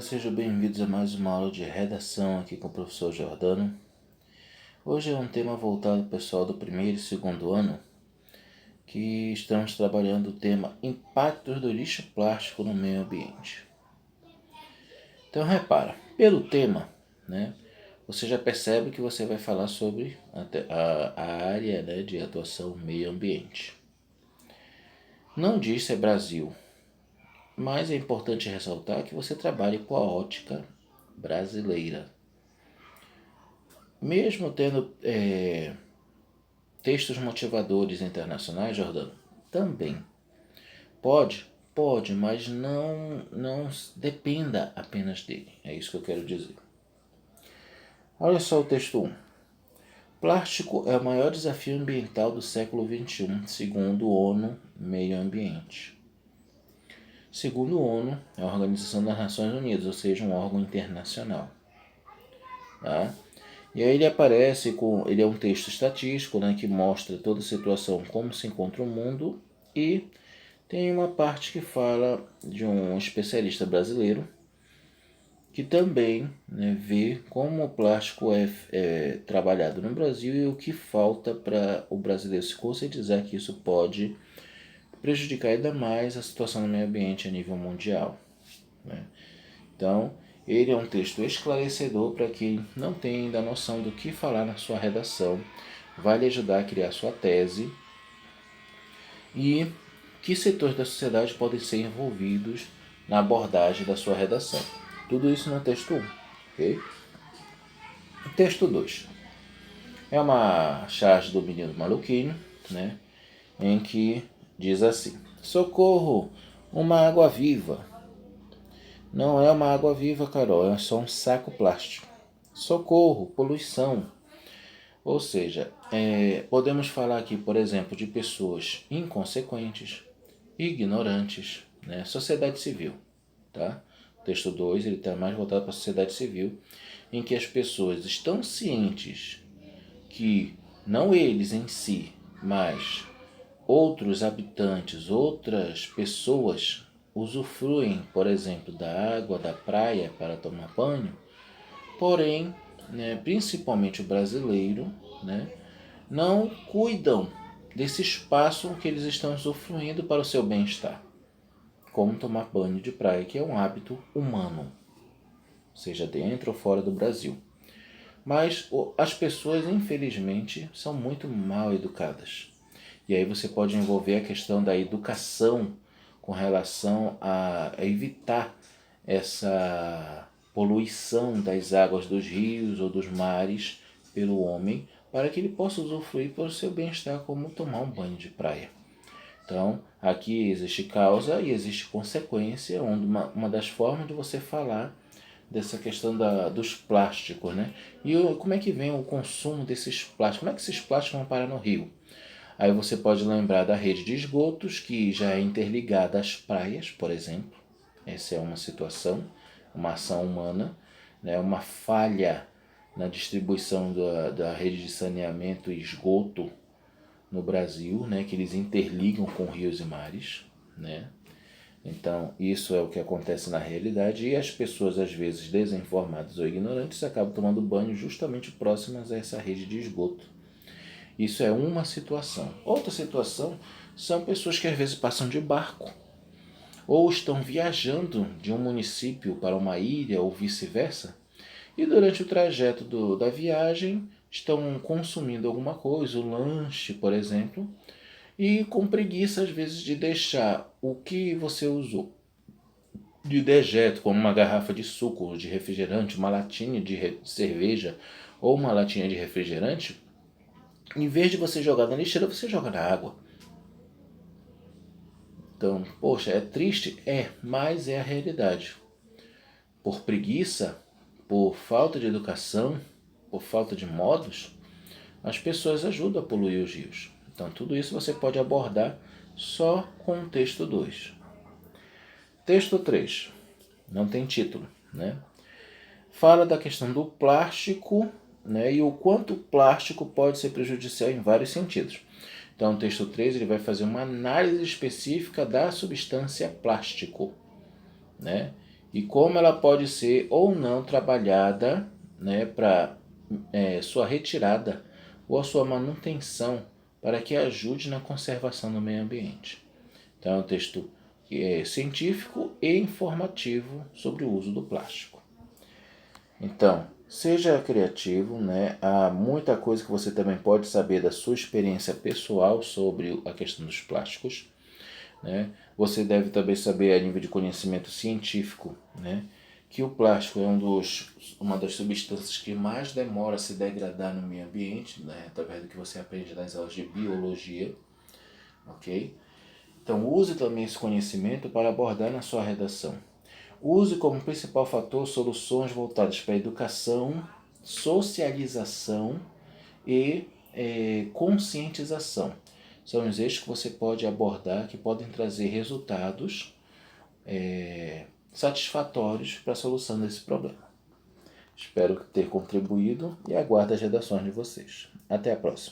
Sejam bem-vindos a mais uma aula de redação aqui com o professor Jordano. Hoje é um tema voltado para o pessoal do primeiro e segundo ano, que estamos trabalhando o tema Impactos do lixo plástico no meio ambiente. Então repara, pelo tema, você já percebe que você vai falar sobre a área de atuação meio ambiente. Não diz se é Brasil, mas é importante ressaltar que você trabalhe com a ótica brasileira. Mesmo tendo textos motivadores internacionais, Jordano, também pode, mas não dependa apenas dele. É isso que eu quero dizer. Olha só o texto 1. Plástico é o maior desafio ambiental do século XXI, segundo a ONU Meio Ambiente. Segundo a ONU, é a Organização das Nações Unidas, ou seja, um órgão internacional. Tá? E aí ele aparece ele é um texto estatístico, que mostra toda a situação, como se encontra o mundo, e tem uma parte que fala de um especialista brasileiro que também vê como o plástico é trabalhado no Brasil e o que falta para o brasileiro se conscientizar que isso pode prejudicar ainda mais a situação do meio ambiente a nível mundial. Então, ele é um texto esclarecedor para quem não tem ainda noção do que falar na sua redação, vai lhe ajudar a criar sua tese e que setores da sociedade podem ser envolvidos na abordagem da sua redação. Tudo isso no texto 1, ok? Texto 2. É uma charge do menino maluquinho, em que diz assim: socorro, uma água viva. Não é uma água viva, Carol, é só um saco plástico. Socorro, poluição. Ou seja, podemos falar aqui, por exemplo, de pessoas inconsequentes, ignorantes, sociedade civil. Tá? O texto 2 está mais voltado para a sociedade civil, em que as pessoas estão cientes que não eles em si, mas outros habitantes, outras pessoas usufruem, por exemplo, da água da praia para tomar banho, porém, principalmente o brasileiro, não cuidam desse espaço que eles estão usufruindo para o seu bem-estar, como tomar banho de praia, que é um hábito humano, seja dentro ou fora do Brasil. Mas as pessoas, infelizmente, são muito mal educadas. E aí você pode envolver a questão da educação com relação a evitar essa poluição das águas dos rios ou dos mares pelo homem, para que ele possa usufruir para o seu bem-estar, como tomar um banho de praia. Então, aqui existe causa e existe consequência, onde uma das formas de você falar dessa questão dos plásticos, E como é que vem o consumo desses plásticos? Como é que esses plásticos vão parar no rio? Aí você pode lembrar da rede de esgotos, que já é interligada às praias, por exemplo. Essa é uma situação, uma ação humana, uma falha na distribuição da rede de saneamento e esgoto no Brasil, que eles interligam com rios e mares. Então, isso é o que acontece na realidade, e as pessoas, às vezes desinformadas ou ignorantes, acabam tomando banho justamente próximas a essa rede de esgoto. Isso é uma situação. Outra situação são pessoas que às vezes passam de barco ou estão viajando de um município para uma ilha ou vice-versa, e durante o trajeto da viagem estão consumindo alguma coisa, o lanche, por exemplo, e com preguiça às vezes de deixar o que você usou de dejeto, como uma garrafa de suco, de refrigerante, uma latinha de cerveja ou uma latinha de refrigerante, em vez de você jogar na lixeira, você joga na água. Então, poxa, é triste? Mas é a realidade. Por preguiça, por falta de educação, por falta de modos, as pessoas ajudam a poluir os rios. Então, tudo isso você pode abordar só com o texto 2. Texto 3, não tem título, Fala da questão do plástico, e o quanto o plástico pode ser prejudicial em vários sentidos. Então, o texto 3 ele vai fazer uma análise específica da substância plástico, e como ela pode ser ou não trabalhada, né, para sua retirada ou a sua manutenção para que ajude na conservação do meio ambiente. Então é um texto científico e informativo sobre o uso do plástico. Então, seja criativo, né? Há muita coisa que você também pode saber da sua experiência pessoal sobre a questão dos plásticos, né? Você deve também saber a nível de conhecimento científico, né? Que o plástico é uma das substâncias que mais demora a se degradar no meio ambiente, né? Através do que você aprende nas aulas de biologia, ok? Então use também esse conhecimento para abordar na sua redação. Use como principal fator soluções voltadas para a educação, socialização e conscientização. São os eixos que você pode abordar que podem trazer resultados satisfatórios para a solução desse problema. Espero ter contribuído e aguardo as redações de vocês. Até a próxima.